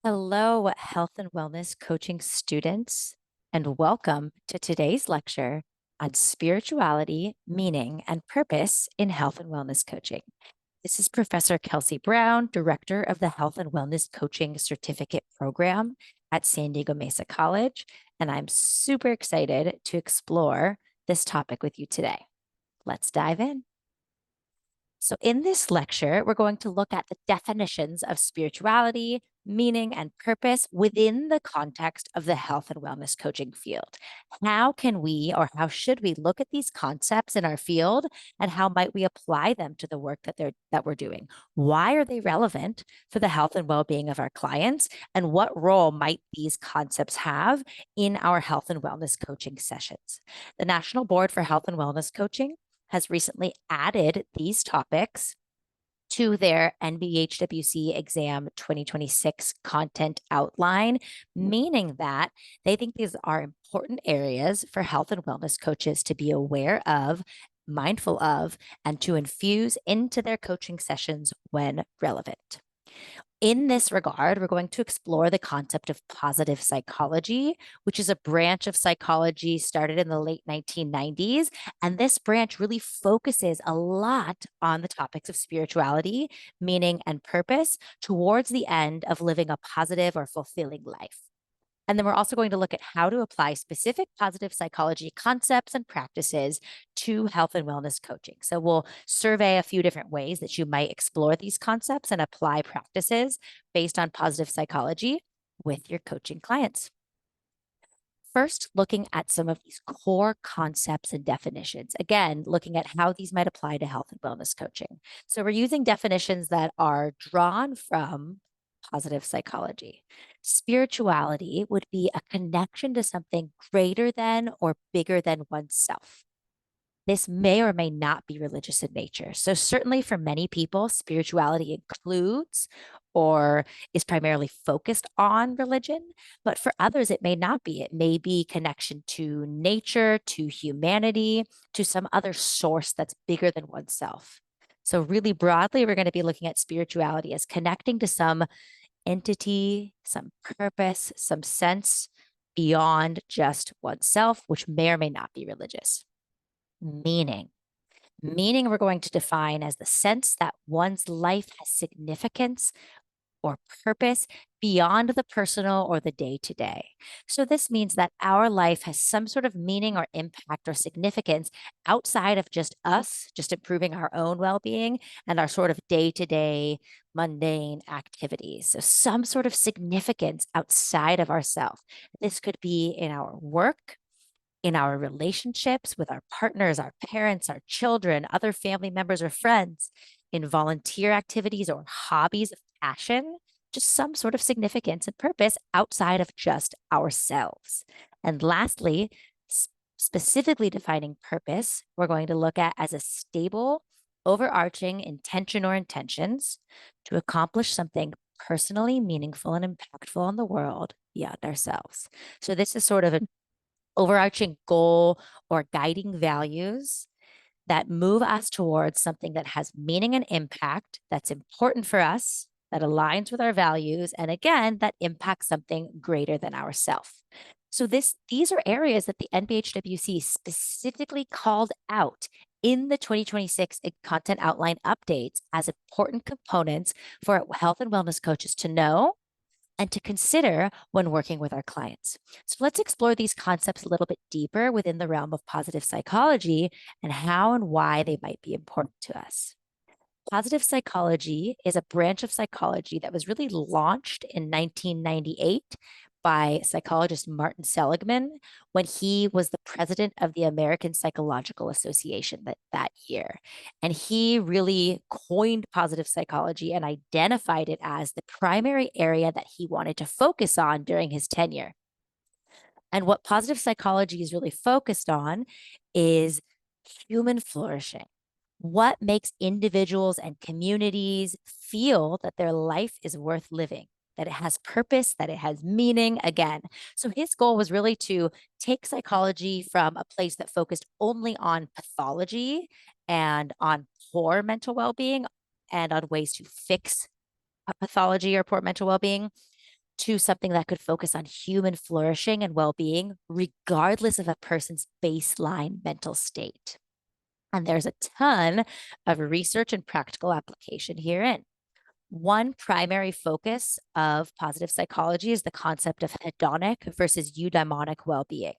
Hello, health and wellness coaching students, and welcome to today's lecture on spirituality, meaning, and purpose in health and wellness coaching. This is Professor Kelsey Brown, Director of the Health and Wellness Coaching Certificate Program at San Diego Mesa College, and I'm super excited to explore this topic with you today. Let's dive in. So, in this lecture, we're going to look at the definitions of spirituality, meaning, and purpose within the context of the health and wellness coaching field. How can we, or how should we, look at these concepts in our field, and how might we apply them to the work that we're doing? Why are they relevant for the health and well-being of our clients, and what role might these concepts have in our health and wellness coaching sessions? The National Board for Health and Wellness Coaching has recently added these topics to their NBHWC exam 2026 content outline, meaning that they think these are important areas for health and wellness coaches to be aware of, mindful of, and to infuse into their coaching sessions when relevant. In this regard, we're going to explore the concept of positive psychology, which is a branch of psychology started in the late 1990s. And this branch really focuses a lot on the topics of spirituality, meaning, and purpose towards the end of living a positive or fulfilling life. And then we're also going to look at how to apply specific positive psychology concepts and practices to health and wellness coaching. So we'll survey a few different ways that you might explore these concepts and apply practices based on positive psychology with your coaching clients. First, looking at some of these core concepts and definitions. Again, looking at how these might apply to health and wellness coaching. So, we're using definitions that are drawn from positive psychology. Spirituality would be a connection to something greater than or bigger than oneself. This may or may not be religious in nature. So, certainly for many people, spirituality includes or is primarily focused on religion. But for others, it may not be. It may be connection to nature, to humanity, to some other source that's bigger than oneself. So, really broadly, we're going to be looking at spirituality as connecting to some entity, some purpose, some sense beyond just oneself, which may or may not be religious. Meaning. Meaning we're going to define as the sense that one's life has significance or purpose beyond the personal or the day to day. So, this means that our life has some sort of meaning or impact or significance outside of just us, just improving our own well being and our sort of day to day mundane activities. So, some sort of significance outside of ourselves. This could be in our work, in our relationships with our partners, our parents, our children, other family members, or friends, in volunteer activities or hobbies of passion, just some sort of significance and purpose outside of just ourselves. And lastly, specifically defining purpose, we're going to look at as a stable, overarching intention or intentions to accomplish something personally meaningful and impactful in the world beyond ourselves. So, this is sort of an overarching goal or guiding values that move us towards something that has meaning and impact, that's important for us, that aligns with our values, and again, that impacts something greater than ourself. So these are areas that the NBHWC specifically called out in the 2026 content outline updates as important components for health and wellness coaches to know and to consider when working with our clients. So let's explore these concepts a little bit deeper within the realm of positive psychology and how and why they might be important to us. Positive psychology is a branch of psychology that was really launched in 1998 by psychologist Martin Seligman when he was the president of the American Psychological Association that year. And he really coined positive psychology and identified it as the primary area that he wanted to focus on during his tenure. And what positive psychology is really focused on is human flourishing. What makes individuals and communities feel that their life is worth living, that it has purpose, that it has meaning again. So his goal was really to take psychology from a place that focused only on pathology and on poor mental well being and on ways to fix a pathology or poor mental well being to something that could focus on human flourishing and well being, regardless of a person's baseline mental state. And there's a ton of research and practical application herein. One primary focus of positive psychology is the concept of hedonic versus eudaimonic well being.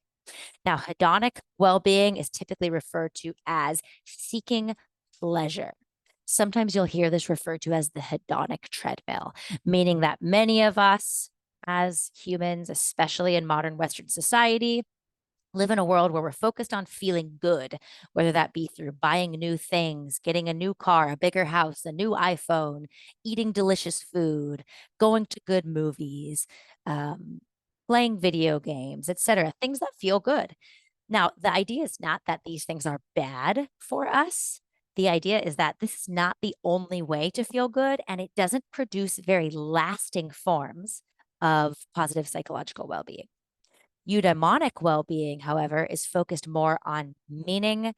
Now, hedonic well being is typically referred to as seeking pleasure. Sometimes you'll hear this referred to as the hedonic treadmill, meaning that many of us as humans, especially in modern Western society, live in a world where we're focused on feeling good, whether that be through buying new things, getting a new car, a bigger house, a new iPhone, eating delicious food, going to good movies, um, playing video games, etc. Things that feel good. Now, the idea is not that these things are bad for us. The idea is that this is not the only way to feel good, and it doesn't produce very lasting forms of positive psychological well being. Eudaimonic well being, however, is focused more on meaning,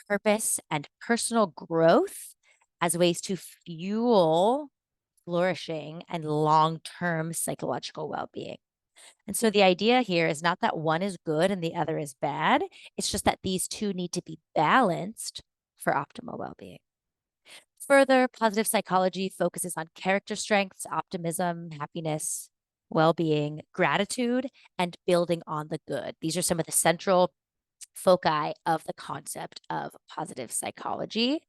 purpose, and personal growth as ways to fuel flourishing and long term psychological well being. And so the idea here is not that one is good and the other is bad. It's just that these two need to be balanced for optimal well being. Further, positive psychology focuses on character strengths, optimism, happiness, well being, gratitude, and building on the good. These are some of the central foci of the concept of positive psychology.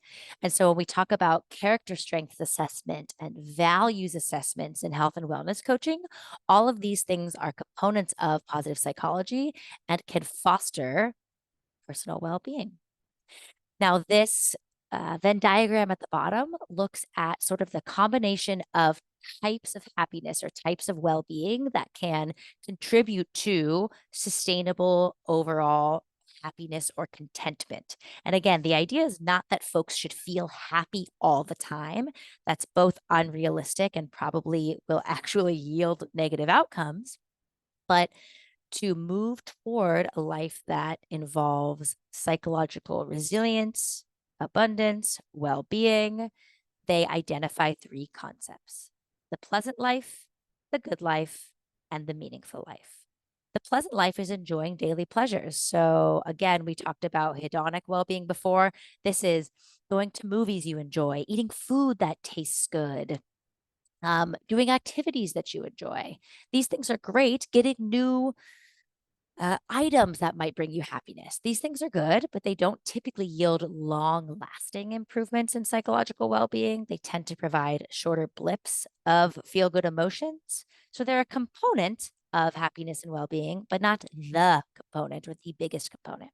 And so when we talk about character strength assessment and values assessments in health and wellness coaching, all of these things are components of positive psychology and can foster personal well being. Now, this Venn diagram at the bottom looks at sort of the combination of types of happiness or types of well being that can contribute to sustainable overall happiness or contentment. And again, the idea is not that folks should feel happy all the time. That's both unrealistic and probably will actually yield negative outcomes. But to move toward a life that involves psychological resilience, abundance, well being, they identify three concepts: the pleasant life, the good life, and the meaningful life. The pleasant life is enjoying daily pleasures. So, again, we talked about hedonic well being before. This is going to movies you enjoy, eating food that tastes good, doing activities that you enjoy. These things are great. Getting new items that might bring you happiness. These things are good, but they don't typically yield long lasting improvements in psychological well being. They tend to provide shorter blips of feel good emotions. So they're a component of happiness and well being, but not the component or the biggest component.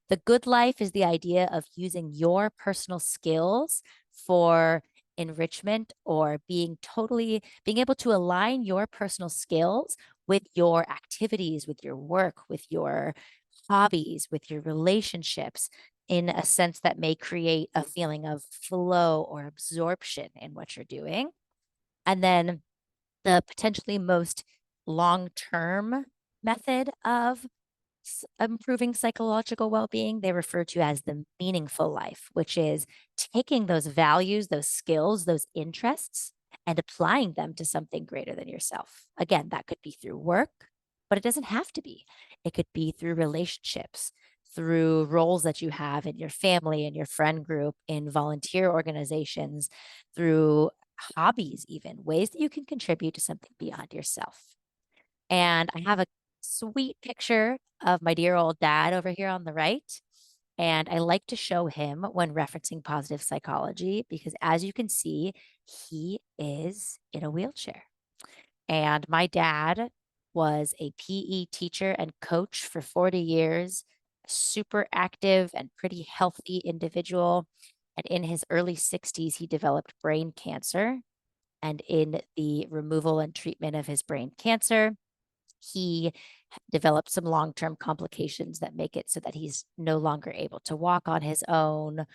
The good life is the idea of using your personal skills for enrichment or being able to align your personal skills with your activities, with your work, with your hobbies, with your relationships in a sense that may create a feeling of flow or absorption in what you're doing. And then the potentially most long term method of improving psychological well being, they refer to as the meaningful life, which is taking those values, those skills, those interests, and applying them to something greater than yourself. Again, that could be through work, but it doesn't have to be. It could be through relationships, through roles that you have in your family, in your friend group, in volunteer organizations, through hobbies, even ways that you can contribute to something beyond yourself. And I have a sweet picture of my dear old dad over here on the right. And I like to show him when referencing positive psychology because, as you can see, he is in a wheelchair. And my dad was a PE teacher and coach for 40 years, super active and pretty healthy individual. And in his early 60s, he developed brain cancer. And in the removal and treatment of his brain cancer, he developed some long term complications that make it so that he's no longer able to walk on his own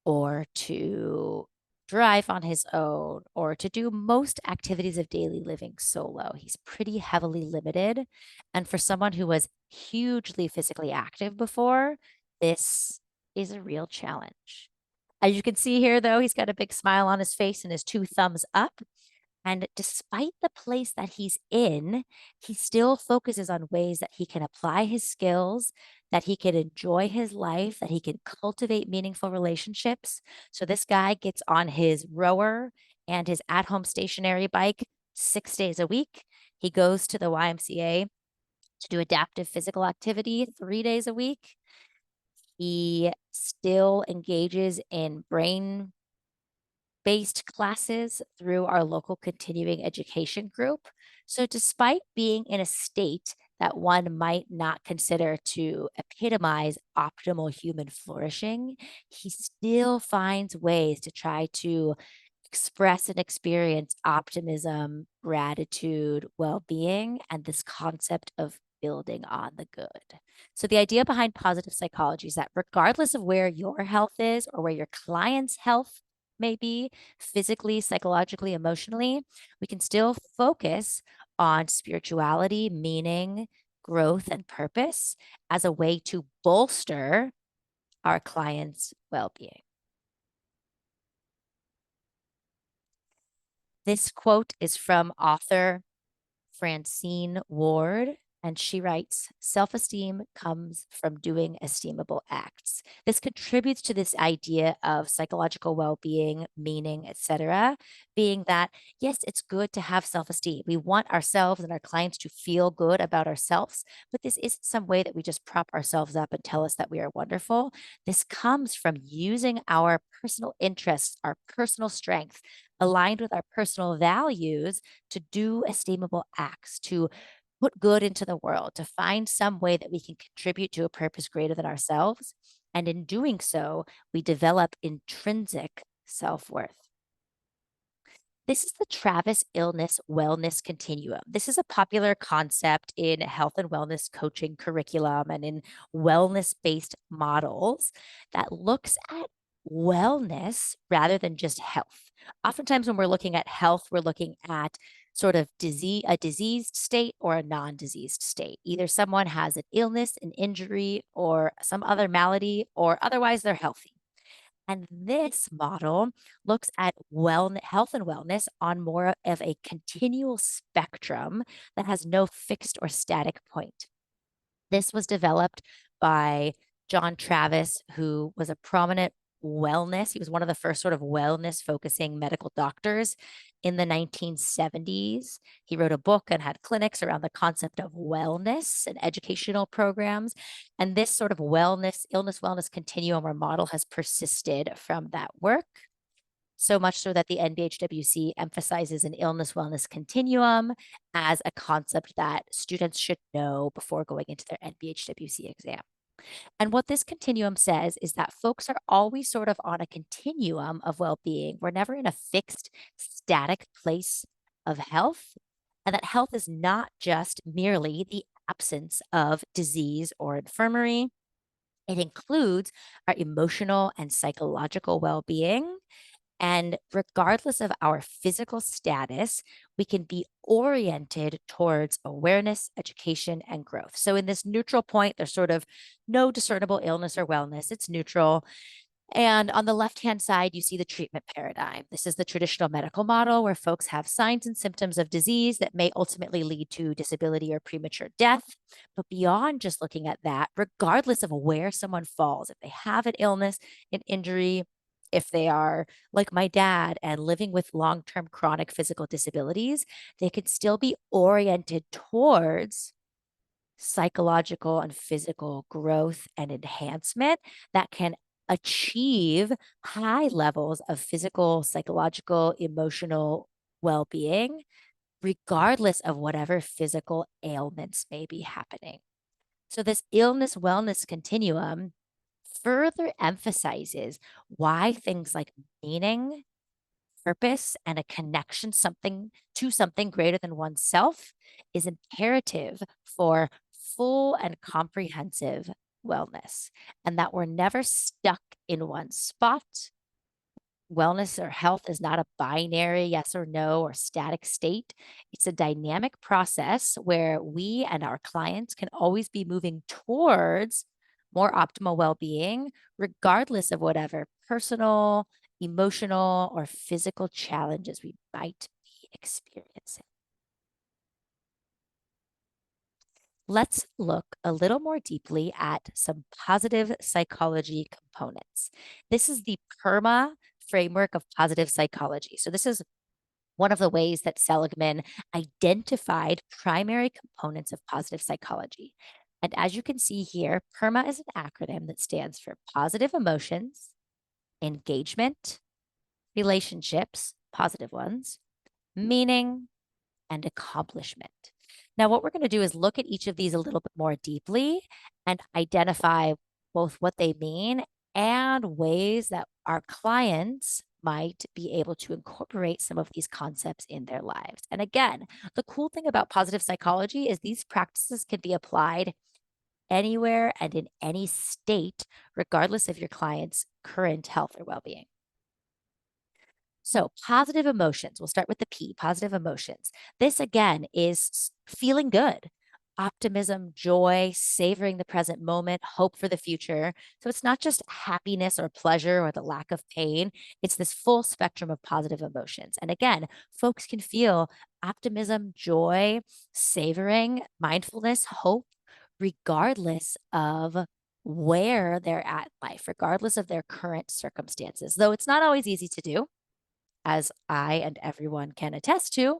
or to drive on his own or to do most activities of daily living solo. He's pretty heavily limited. And for someone who was hugely physically active before, this is a real challenge. As you can see here, though, he's got a big smile on his face and his two thumbs up. And despite the place that he's in, he still focuses on ways that he can apply his skills, that he can enjoy his life, that he can cultivate meaningful relationships. So this guy gets on his rower and his at home stationary bike 6 days a week. He goes to the YMCA to do adaptive physical activity 3 days a week. He still engages in brain based classes through our local continuing education group. So, despite being in a state that one might not consider to epitomize optimal human flourishing, he still finds ways to try to express and experience optimism, gratitude, well being, and this concept of building on the good. So, the idea behind positive psychology is that regardless of where your health is or where your client's health may be, physically, psychologically, emotionally, we can still focus on spirituality, meaning, growth, and purpose as a way to bolster our client's well being. This quote is from author Francine Ward, and she writes, self esteem comes from doing esteemable acts. This contributes to this idea of psychological well being, meaning, etc., being that, yes, it's good to have self esteem. We want ourselves and our clients to feel good about ourselves, but this isn't some way that we just prop ourselves up and tell us that we are wonderful. This comes from using our personal interests, our personal strength, aligned with our personal values to do esteemable acts, to put good into the world, to find some way that we can contribute to a purpose greater than ourselves. And in doing so, we develop intrinsic self worth. This is the Travis Illness Wellness Continuum. This is a popular concept in health and wellness coaching curriculum and in wellness based models that looks at wellness rather than just health. Oftentimes, when we're looking at health, we're looking at sort of a diseased state or a non diseased state. Either someone has an illness, an injury, or some other malady, or otherwise they're healthy. And this model looks at health and wellness on more of a continual spectrum that has no fixed or static point. This was developed by John Travis, who was a prominent he was one of the first sort of wellness focusing medical doctors in the 1970s. He wrote a book and had clinics around the concept of wellness and educational programs. And this sort of illness wellness continuum or model has persisted from that work. So much so that the NBHWC emphasizes an illness wellness continuum as a concept that students should know before going into their NBHWC exam. And what this continuum says is that folks are always sort of on a continuum of well being. We're never in a fixed, static place of health. And that health is not just merely the absence of disease or infirmary. It includes our emotional and psychological well being, and regardless of our physical status, we can be oriented towards awareness, education, and growth. So, in this neutral point, there's sort of no discernible illness or wellness, it's neutral. And on the left hand side, you see the treatment paradigm. This is the traditional medical model where folks have signs and symptoms of disease that may ultimately lead to disability or premature death. But beyond just looking at that, regardless of where someone falls, if they have an illness, an injury, if they are like my dad and living with long term chronic physical disabilities, they could still be oriented towards psychological and physical growth and enhancement that can achieve high levels of physical, psychological, emotional well being, regardless of whatever physical ailments may be happening. So, this illness wellness continuum further emphasizes why things like meaning, purpose, and a connection something greater than oneself is imperative for full and comprehensive wellness, and that we're never stuck in one spot. Wellness or health is not a binary yes or no or static state. It's a dynamic process where we and our clients can always be moving towards more optimal well being, regardless of whatever personal, emotional, or physical challenges we might be experiencing. Let's look a little more deeply at some positive psychology components. This is the PERMA framework of positive psychology. So, this is one of the ways that Seligman identified primary components of positive psychology. And as you can see here, PERMA is an acronym that stands for positive emotions, engagement, relationships, positive ones, meaning, and accomplishment. Now, what we're going to do is look at each of these a little bit more deeply and identify both what they mean and ways that our clients might be able to incorporate some of these concepts in their lives. And again, the cool thing about positive psychology is these practices can be applied anywhere and in any state, regardless of your client's current health or well being. So, positive emotions, we'll start with the P, positive emotions. This again is feeling good, optimism, joy, savoring the present moment, hope for the future. So, it's not just happiness or pleasure or the lack of pain, it's this full spectrum of positive emotions. And again, folks can feel optimism, joy, savoring, mindfulness, hope, regardless of where they're at in life, regardless of their current circumstances, though it's not always easy to do, as I and everyone can attest to.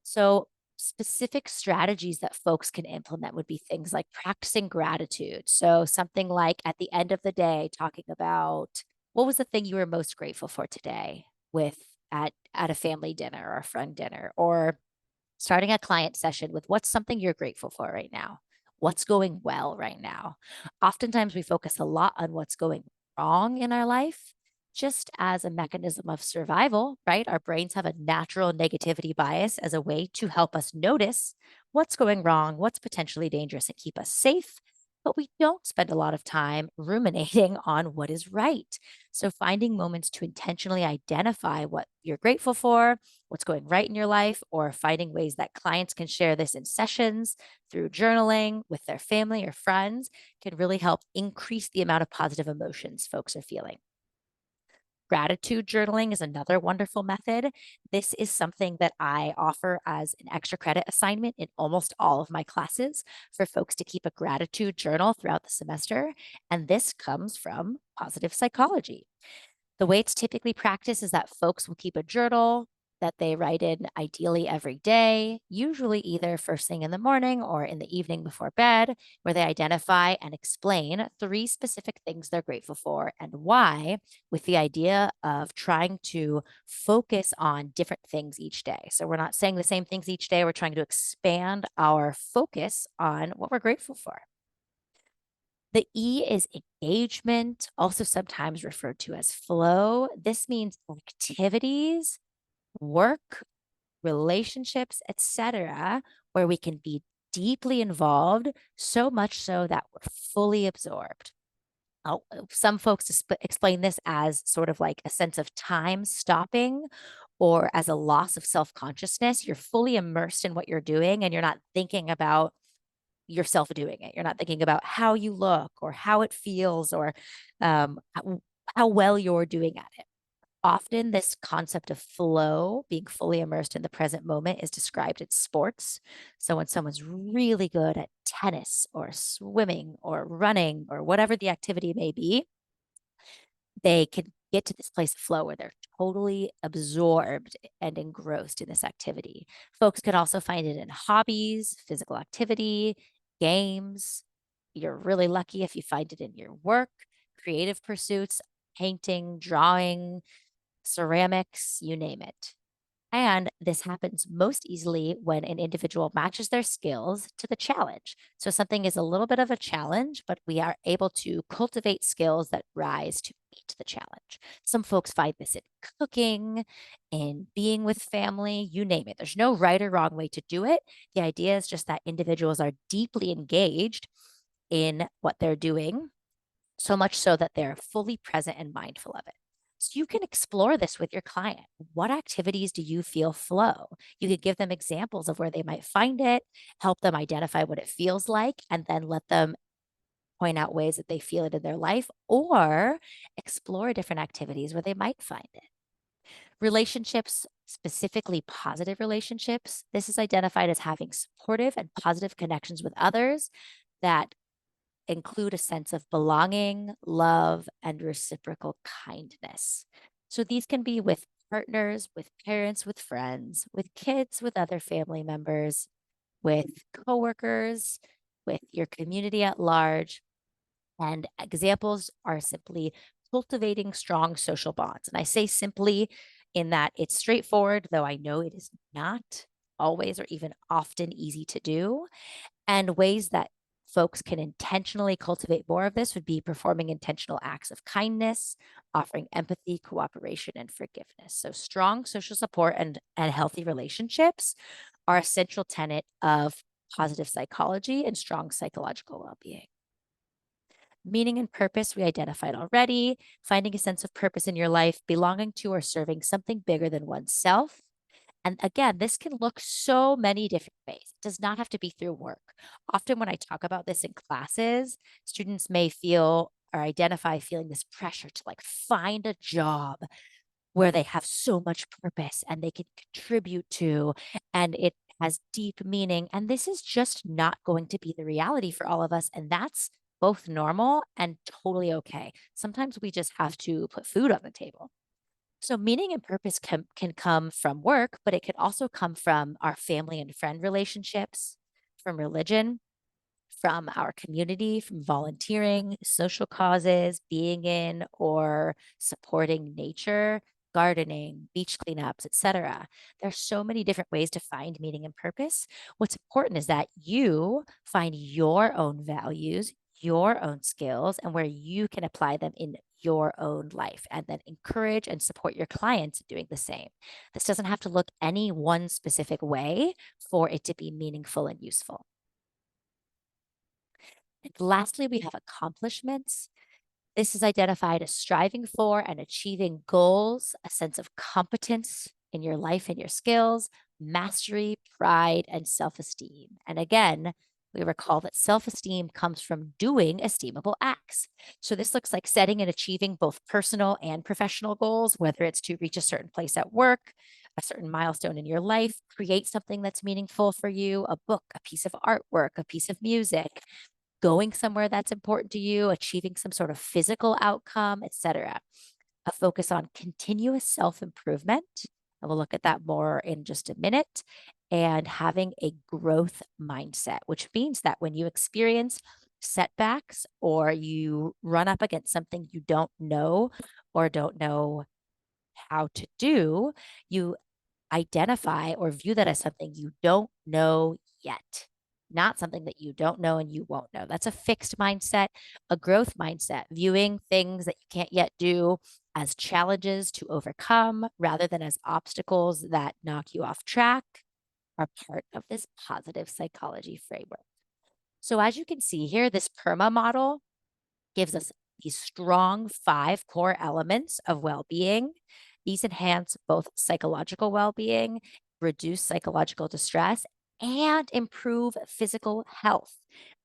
So, specific strategies that folks can implement would be things like practicing gratitude. So, something like at the end of the day, talking about what was the thing you were most grateful for today with at a family dinner or a friend dinner, or starting a client session with what's something you're grateful for right now? What's going well right now? Oftentimes, we focus a lot on what's going wrong in our life just as a mechanism of survival, right? Our brains have a natural negativity bias as a way to help us notice what's going wrong, what's potentially dangerous, and keep us safe. But we don't spend a lot of time ruminating on what is right. So, finding moments to intentionally identify what you're grateful for, what's going right in your life, or finding ways that clients can share this in sessions through journaling with their family or friends can really help increase the amount of positive emotions folks are feeling. Gratitude journaling is another wonderful method. This is something that I offer as an extra credit assignment in almost all of my classes for folks to keep a gratitude journal throughout the semester. And this comes from positive psychology. The way it's typically practiced is that folks will keep a journal that they write in ideally every day, usually either first thing in the morning or in the evening before bed, where they identify and explain three specific things they're grateful for and why, with the idea of trying to focus on different things each day. So we're not saying the same things each day, we're trying to expand our focus on what we're grateful for. The E is engagement, also sometimes referred to as flow. This means activities, work, relationships, etc., where we can be deeply involved, so much so that we're fully absorbed. Some folks explain this as sort of like a sense of time stopping or as a loss of self consciousness. You're fully immersed in what you're doing and you're not thinking about yourself doing it. You're not thinking about how you look or how it feels or how well you're doing at it. Often, this concept of flow, being fully immersed in the present moment, is described in sports. So, when someone's really good at tennis or swimming or running or whatever the activity may be, they can get to this place of flow where they're totally absorbed and engrossed in this activity. Folks can also find it in hobbies, physical activity, games. You're really lucky if you find it in your work, creative pursuits, painting, drawing, ceramics, you name it. And this happens most easily when an individual matches their skills to the challenge. So something is a little bit of a challenge, but we are able to cultivate skills that rise to meet the challenge. Some folks find this in cooking, in being with family, you name it. There's no right or wrong way to do it. The idea is just that individuals are deeply engaged in what they're doing, so much so that they're fully present and mindful of it. So you can explore this with your client. What activities do you feel flow? You could give them examples of where they might find it, help them identify what it feels like, and then let them point out ways that they feel it in their life or explore different activities where they might find it. Relationships Specifically, positive relationships. This is identified as having supportive and positive connections with others that include a sense of belonging, love, and reciprocal kindness. So these can be with partners, with parents, with friends, with kids, with other family members, with coworkers, with your community at large. And examples are simply cultivating strong social bonds. And I say simply in that it's straightforward, though I know it is not always or even often easy to do. And ways that folks can intentionally cultivate more of this would be performing intentional acts of kindness, offering empathy, cooperation, and forgiveness. So strong social support and healthy relationships are essential tenet of positive psychology and strong psychological well-being. Meaning and purpose, we identified already. Finding a sense of purpose in your life, belonging to or serving something bigger than oneself. And again, this can look so many different ways. It does not have to be through work. Often, when I talk about this in classes, students may feel or identify feeling this pressure to like find a job where they have so much purpose and they can contribute to, and it has deep meaning. And this is just not going to be the reality for all of us. And that's both normal and totally okay. Sometimes we just have to put food on the table. So, meaning and purpose can come from work, but it can also come from our family and friend relationships, from religion, from our community, from volunteering, social causes, being in or supporting nature, gardening, beach cleanups, etc. There's so many different ways to find meaning and purpose. What's important is that you find your own values, your own skills, and where you can apply them in your own life, and then encourage and support your clients in doing the same. This doesn't have to look any one specific way for it to be meaningful and useful. And lastly, we have accomplishments. This is identified as striving for and achieving goals, a sense of competence in your life and your skills, mastery, pride, and self esteem. And again, we recall that self esteem comes from doing esteemable acts. So, this looks like setting and achieving both personal and professional goals, whether it's to reach a certain place at work, a certain milestone in your life, create something that's meaningful for you, a book, a piece of artwork, a piece of music, going somewhere that's important to you, achieving some sort of physical outcome, etc. A focus on continuous self improvement. And we'll look at that more in just a minute. And having a growth mindset, which means that when you experience setbacks or you run up against something you don't know or don't know how to do, you identify or view that as something you don't know yet, not something that you don't know and you won't know. That's a fixed mindset, a growth mindset, viewing things that you can't yet do as challenges to overcome rather than as obstacles that knock you off track are part of this positive psychology framework. So, as you can see here, this PERMA model gives us these strong five core elements of well being. These enhance both psychological well being, reduce psychological distress, and improve physical health.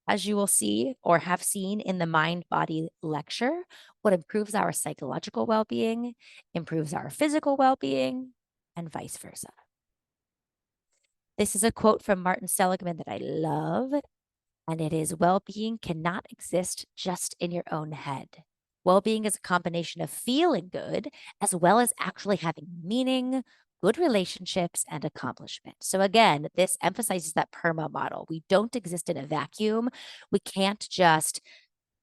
As you will see or have seen in the mind body lecture, what improves our psychological well being improves our physical well being, and vice versa. This is a quote from Martin Seligman that I love. And it is well being cannot exist just in your own head. Well being is a combination of feeling good as well as actually having meaning, good relationships, and accomplishment. So, again, this emphasizes that PERMA model. We don't exist in a vacuum. We can't just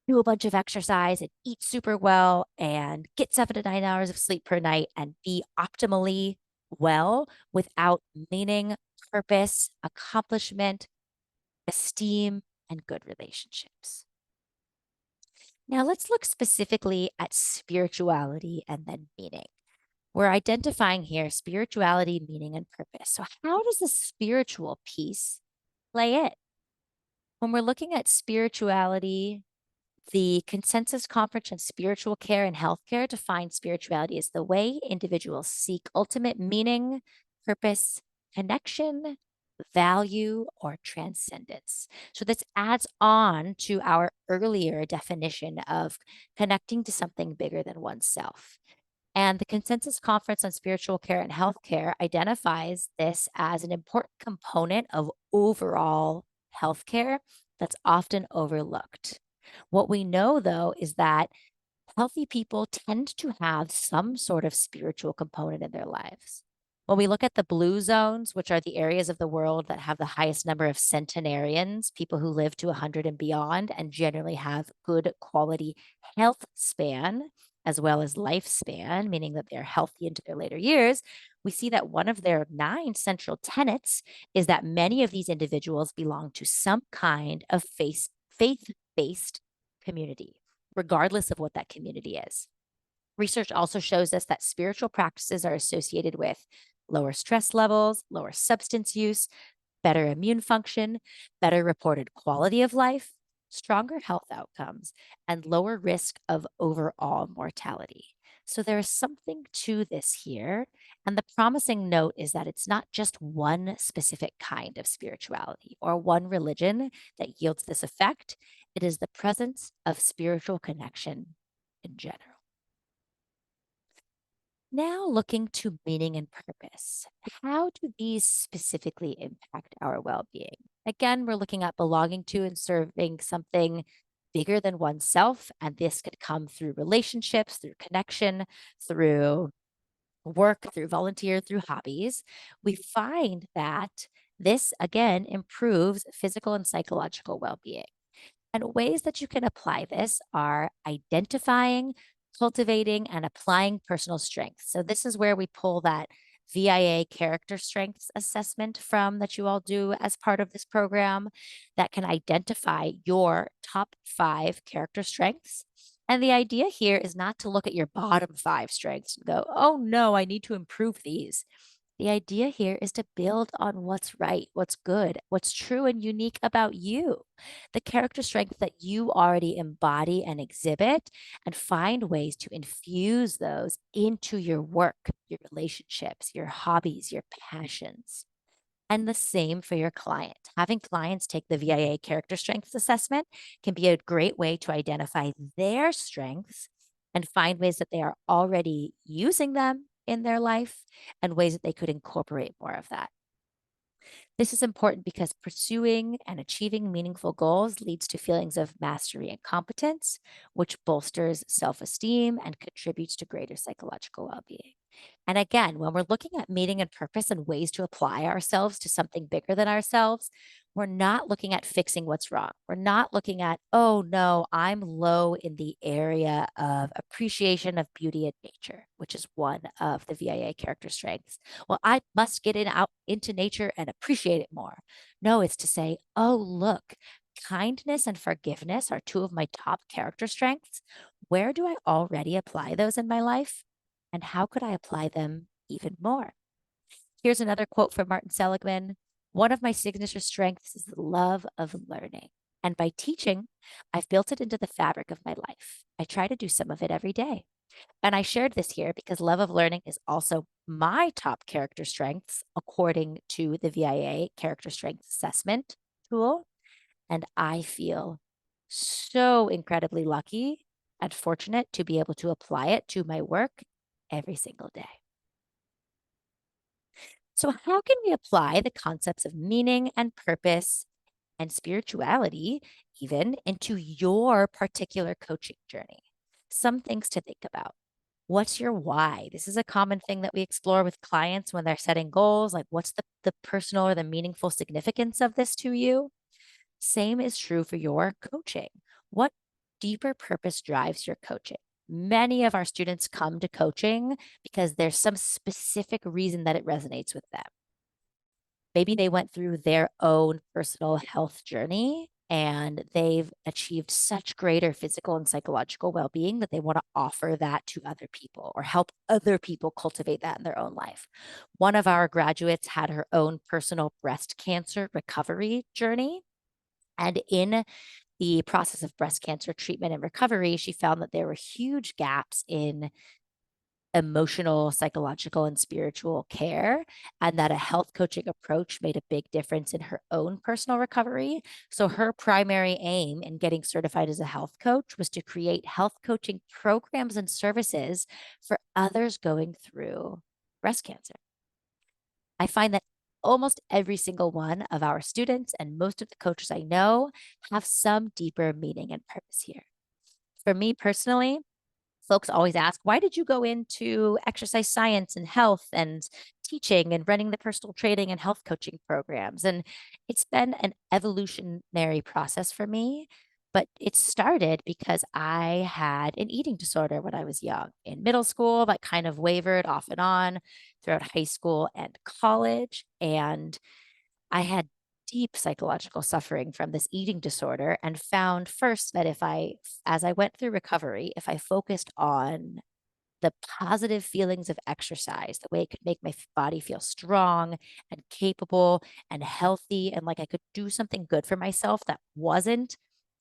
do a bunch of exercise and eat super well and get 7 to 9 hours of sleep per night and be optimally well without meaning, purpose, accomplishment, esteem, and good relationships. Now, let's look specifically at spirituality and then meaning. We're identifying here spirituality, meaning, and purpose. So, how does the spiritual piece play in? When we're looking at spirituality, the Consensus Conference on Spiritual Care and Healthcare defines spirituality as the way individuals seek ultimate meaning, purpose, connection, value, or transcendence. So this adds on to our earlier definition of connecting to something bigger than oneself. And the Consensus Conference on Spiritual Care and Healthcare identifies this as an important component of overall healthcare that's often overlooked. What we know, though, is that healthy people tend to have some sort of spiritual component in their lives. When we look at the blue zones, which are the areas of the world that have the highest number of centenarians, people who live to 100 and beyond, and generally have good quality health span, as well as lifespan, meaning that they're healthy into their later years, we see that one of their 9 tenets is that many of these individuals belong to some kind of faith based community, regardless of what that community is. Research also shows us that spiritual practices are associated with lower stress levels, lower substance use, better immune function, better reported quality of life, stronger health outcomes, and lower risk of overall mortality. So there is something to this here. And the promising note is that it's not just one specific kind of spirituality or one religion that yields this effect. It is the presence of spiritual connection in general. Now, looking to meaning and purpose. How do these specifically impact our well being? Again, we're looking at belonging to and serving something bigger than oneself. And this could come through relationships, through connection, through work, through volunteer, through hobbies. We find that this again improves physical and psychological well being. And ways that you can apply this are identifying, cultivating, and applying personal strengths. So, this is where we pull that VIA character strengths assessment from that you all do as part of this program that can identify your top 5 character strengths. And the idea here is not to look at your bottom 5 strengths and go, oh no, I need to improve these. The idea here is to build on what's right, what's good, what's true and unique about you, the character strengths that you already embody and exhibit, and find ways to infuse those into your work, your relationships, your hobbies, your passions. And the same for your client. Having clients take the VIA character strengths assessment can be a great way to identify their strengths and find ways that they are already using them in their life and ways that they could incorporate more of that. This is important because pursuing and achieving meaningful goals leads to feelings of mastery and competence, which bolsters self esteem and contributes to greater psychological well being. And again, when we're looking at meaning and purpose and ways to apply ourselves to something bigger than ourselves, we're not looking at fixing what's wrong. We're not looking at, oh no, I'm low in the area of appreciation of beauty and nature, which is one of the VIA character strengths. Well, I must get out into nature and appreciate it more. No, it's to say, oh, look, kindness and forgiveness are 2 of my top character strengths. Where do I already apply those in my life? And how could I apply them even more? Here's another quote from Martin Seligman. One of my signature strengths is the love of learning. And by teaching, I've built it into the fabric of my life. I try to do some of it every day. And I shared this here because love of learning is also my top character strengths according to the VIA character strength assessment tool. And I feel so incredibly lucky and fortunate to be able to apply it to my work every single day. So, how can we apply the concepts of meaning and purpose and spirituality even into your particular coaching journey? Some things to think about. What's your why? This is a common thing that we explore with clients when they're setting goals. Like, what's the personal or the meaningful significance of this to you? Same is true for your coaching. What deeper purpose drives your coaching? Many of our students come to coaching because there's some specific reason that it resonates with them. Maybe they went through their own personal health journey and they've achieved such greater physical and psychological well being that they want to offer that to other people or help other people cultivate that in their own life. One of our graduates had her own personal breast cancer recovery journey. And in the process of breast cancer treatment and recovery, she found that there were huge gaps in emotional, psychological, and spiritual care, and that a health coaching approach made a big difference in her own personal recovery. So, her primary aim in getting certified as a health coach was to create health coaching programs and services for others going through breast cancer. I find that almost every single one of our students and most of the coaches I know have some deeper meaning and purpose here. For me personally, folks always ask, why did you go into exercise science and health and teaching and running the personal training and health coaching programs? And it's been an evolutionary process for me, but it started because I had an eating disorder when I was young. In middle school, that kind of wavered off and on throughout high school and college. And I had deep psychological suffering from this eating disorder and found first that as I went through recovery, if I focused on the positive feelings of exercise, the way it could make my body feel strong and capable and healthy, and like I could do something good for myself that wasn't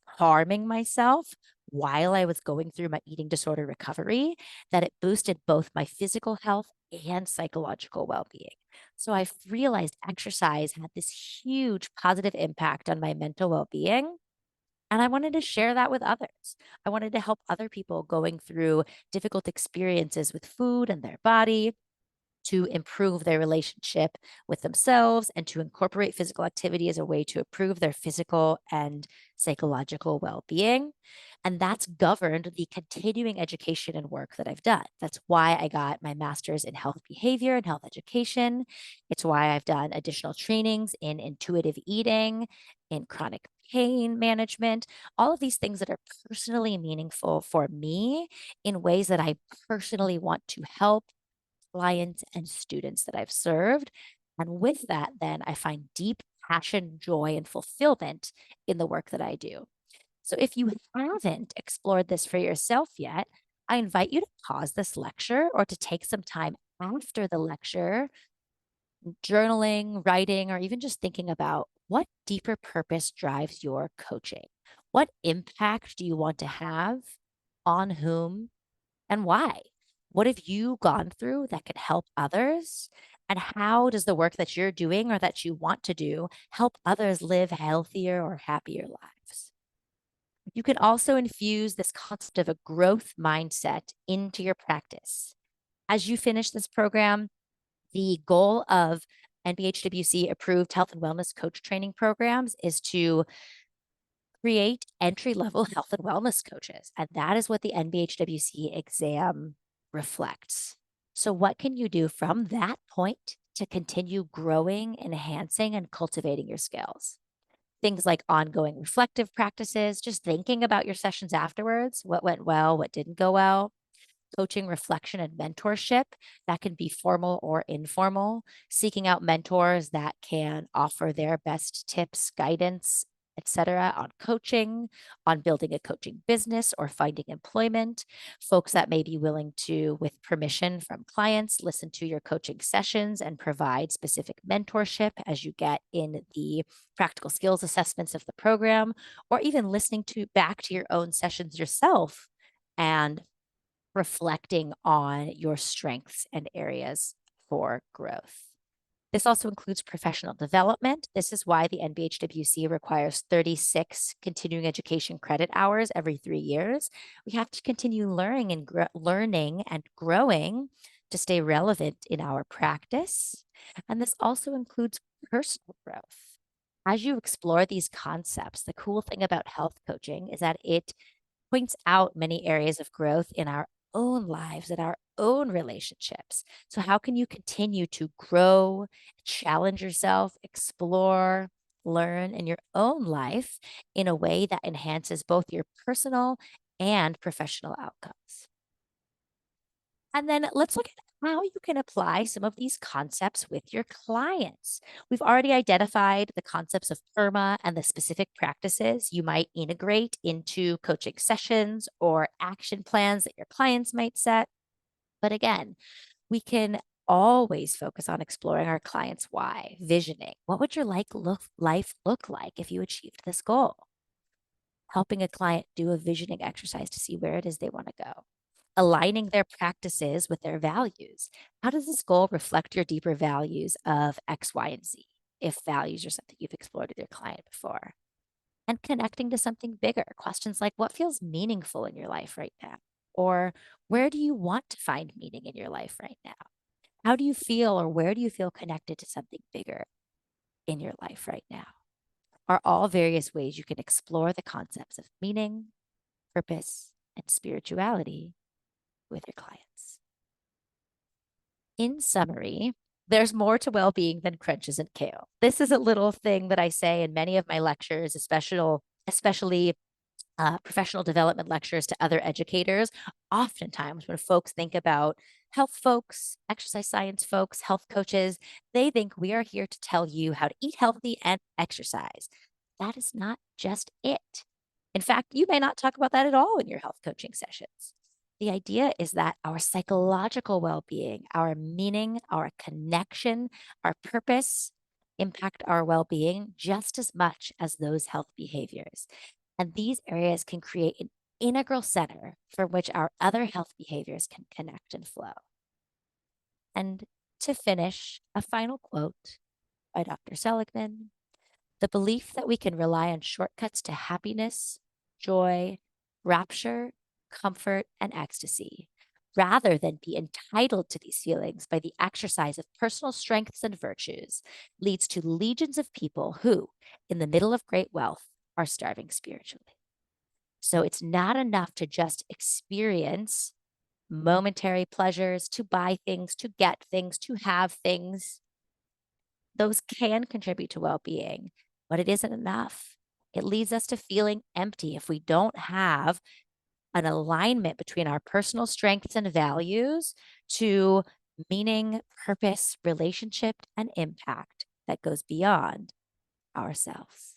harming myself while I was going through my eating disorder recovery, that it boosted both my physical health and psychological well being. So I've realized exercise had this huge positive impact on my mental well being. And I wanted to share that with others. I wanted to help other people going through difficult experiences with food and their body to improve their relationship with themselves and to incorporate physical activity as a way to improve their physical and psychological well being. And that's governed the continuing education and work that I've done. That's why I got my master's in health behavior and health education. It's why I've done additional trainings in intuitive eating, in chronic pain management, all of these things that are personally meaningful for me in ways that I personally want to help clients and students that I've served. And with that, then I find deep passion, joy, and fulfillment in the work that I do. So if you haven't explored this for yourself yet, I invite you to pause this lecture or to take some time after the lecture, journaling, writing, or even just thinking about what deeper purpose drives your coaching. What impact do you want to have on whom and why? What have you gone through that could help others? And how does the work that you're doing or that you want to do help others live healthier or happier lives? You can also infuse this concept of a growth mindset into your practice. As you finish this program, the goal of NBHWC approved health and wellness coach training programs is to create entry level health and wellness coaches. And that is what the NBHWC exam reflects. So, what can you do from that point to continue growing, enhancing, and cultivating your skills? Things like ongoing reflective practices, just thinking about your sessions afterwards, what went well, what didn't go well, coaching, reflection, and mentorship that can be formal or informal, seeking out mentors that can offer their best tips, guidance, etc. on coaching, on building a coaching business or finding employment, folks that may be willing to, with permission from clients, listen to your coaching sessions and provide specific mentorship as you get in the practical skills assessments of the program, or even listening to back to your own sessions yourself and reflecting on your strengths and areas for growth. This also includes professional development. This is why the NBHWC requires 36 continuing education credit hours every 3 years. We have to continue learning and growing to stay relevant in our practice. And this also includes personal growth. As you explore these concepts, the cool thing about health coaching is that it points out many areas of growth in our own lives and our own relationships. So, how can you continue to grow, challenge yourself, explore, learn in your own life in a way that enhances both your personal and professional outcomes? And then let's look at how you can apply some of these concepts with your clients. We've already identified the concepts of PERMA and the specific practices you might integrate into coaching sessions or action plans that your clients might set. But again, we can always focus on exploring our clients' why, visioning. What would your life look like if you achieved this goal? Helping a client do a visioning exercise to see where it is they want to go. aligning their practices with their values. How does this goal reflect your deeper values of X, Y, and Z? If values are something you've explored with your client before, and connecting to something bigger. Questions like, what feels meaningful in your life right now? Or where do you want to find meaning in your life right now? How do you feel, or where do you feel connected to something bigger in your life right now? Are all various ways you can explore the concepts of meaning, purpose, and spirituality with your clients. In summary, there's more to well-being than crunches and kale. This is a little thing that I say in many of my lectures, especially professional development lectures to other educators. Oftentimes, when folks think about health folks, exercise science folks, health coaches, they think we are here to tell you how to eat healthy and exercise. That is not just it. In fact, you may not talk about that at all in your health coaching sessions. The idea is that our psychological well being, our meaning, our connection, our purpose impact our well being just as much as those health behaviors. And these areas can create an integral center from which our other health behaviors can connect and flow. And to finish, a final quote by Dr. Seligman: the belief that we can rely on shortcuts to happiness, joy, rapture, comfort, and ecstasy, rather than be entitled to these feelings by the exercise of personal strengths and virtues, leads to legions of people who, in the middle of great wealth, are starving spiritually. So it's not enough to just experience momentary pleasures, to buy things, to get things, to have things. Those can contribute to well being, but it isn't enough. It leads us to feeling empty if we don't have an alignment between our personal strengths and values to meaning, purpose, relationship, and impact that goes beyond ourselves.